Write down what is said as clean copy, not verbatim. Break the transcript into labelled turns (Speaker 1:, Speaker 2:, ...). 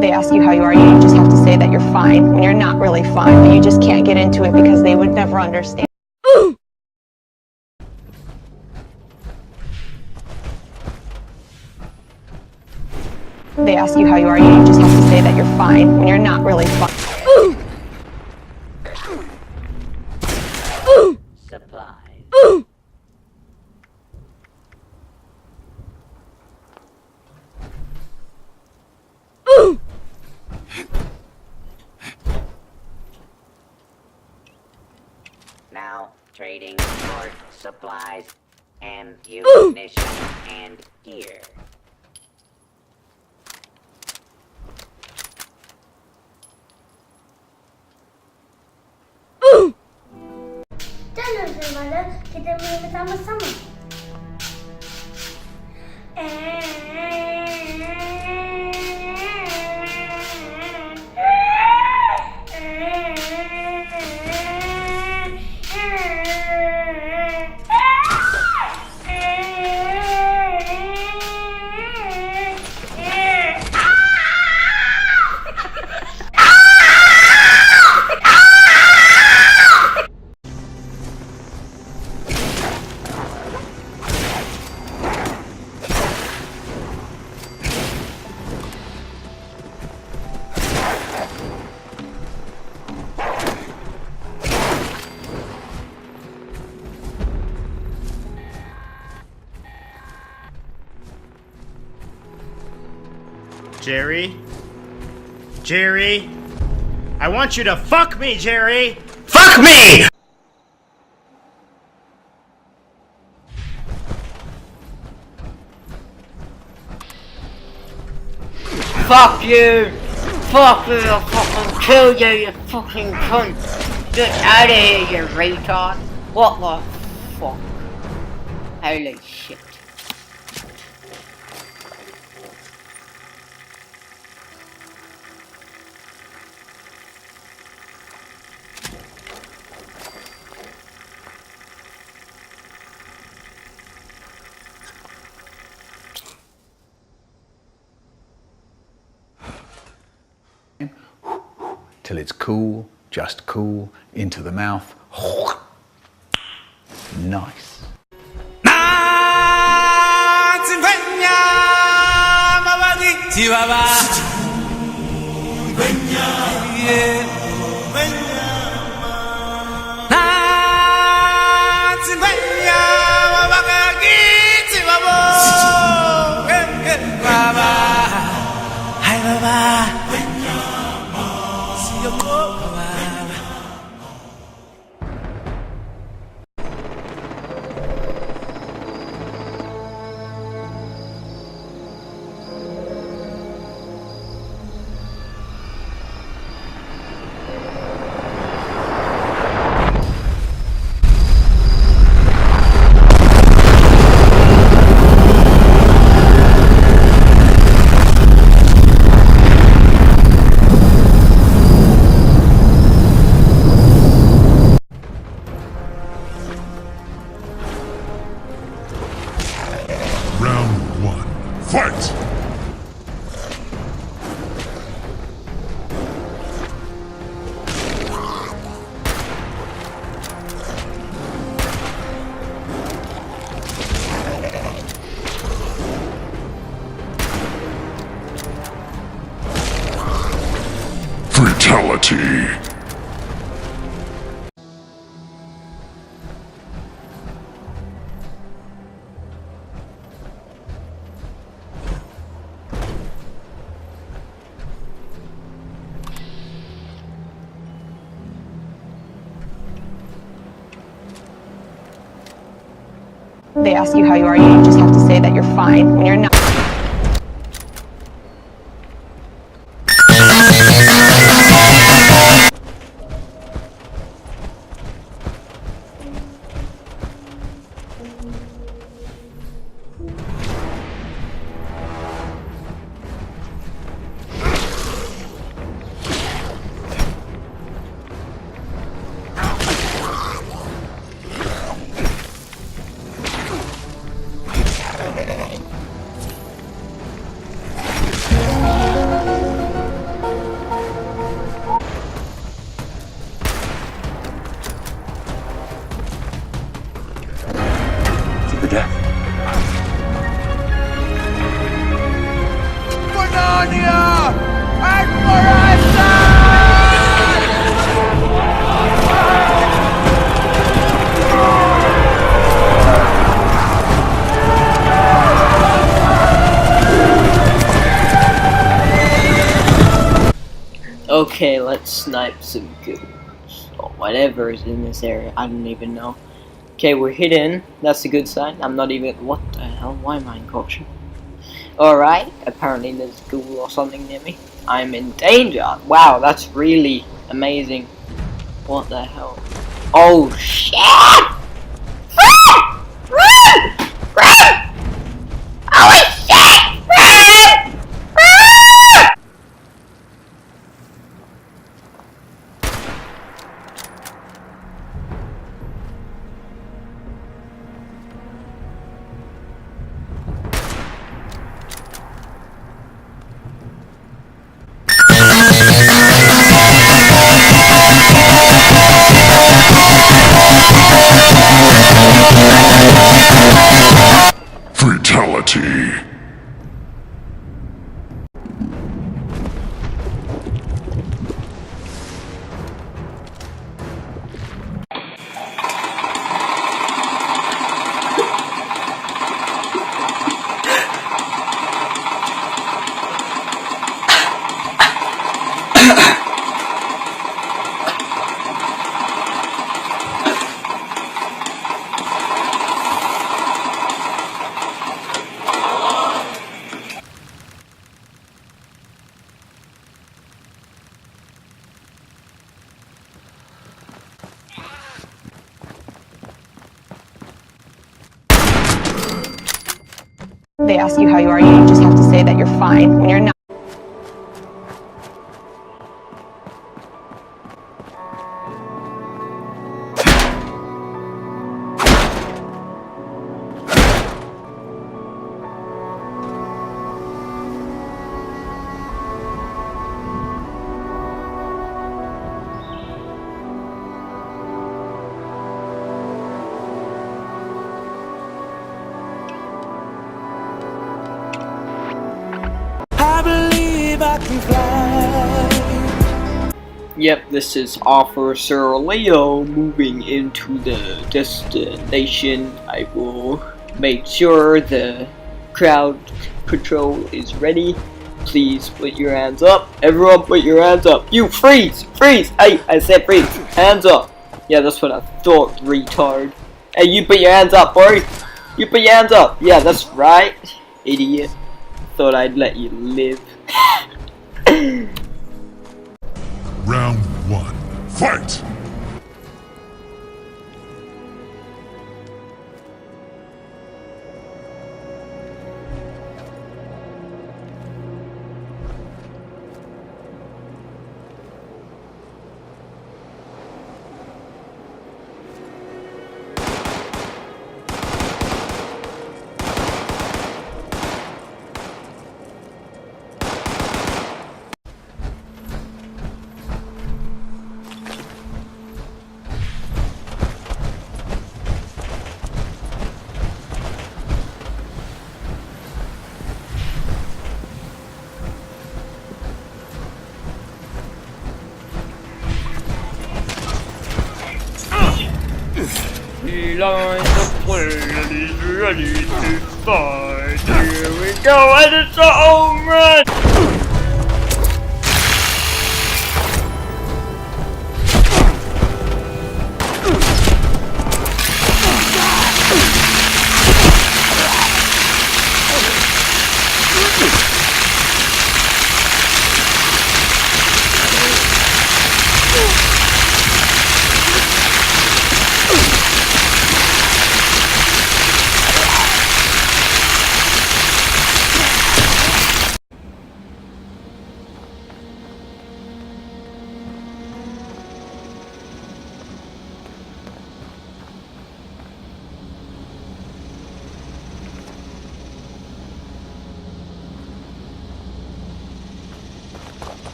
Speaker 1: They ask you how you are, you just have to say that you're fine when you're not really fine, but you just can't get into it because they would never understand. They ask you how you are, you just have to say that you're fine when you're not really fine.
Speaker 2: Supplies. Now trading for supplies, ammunition, and gear.
Speaker 3: Dinosaurları kedimizi tanısana.
Speaker 4: Jerry? Jerry? I want you to fuck me, Jerry! Fuck me!
Speaker 5: Fuck you! Fuck you! I'll fucking kill you, you fucking cunt! Get out of here, you retard! What the fuck? Holy shit.
Speaker 6: Till it's cool, just cool, into the mouth. Nice.
Speaker 7: Round one, fight! Fatality!
Speaker 1: They ask you how you are, you just have to say that you're fine when you're not.
Speaker 5: Okay, let's snipe some goons. Or whatever is in this area. I don't even know. Okay, we're hidden. That's a good sign. I'm not even... What the hell? Why am I in caution? Alright. Apparently there's a ghoul or something near me. I'm in danger. Wow, that's really amazing. What the hell? Oh, shit! Run! Run! Run! Holy shit! Run! Run!
Speaker 7: Fatality.
Speaker 1: They ask you how you are, you just have to say that you're fine when you're not.
Speaker 5: Yep, this is Officer Leo moving into the destination. I will make sure the crowd patrol is ready. Please put your hands up. Everyone put your hands up. You freeze! Freeze! Hey, I said freeze. Hands up. Yeah, that's what I thought, retard. Hey, you put your hands up, boy. You put your hands up. Yeah, that's right. Idiot. Thought I'd let you live.
Speaker 7: Round 1. Fight!
Speaker 5: He lines the play and he's ready to fight. Here we go, and it's a home run!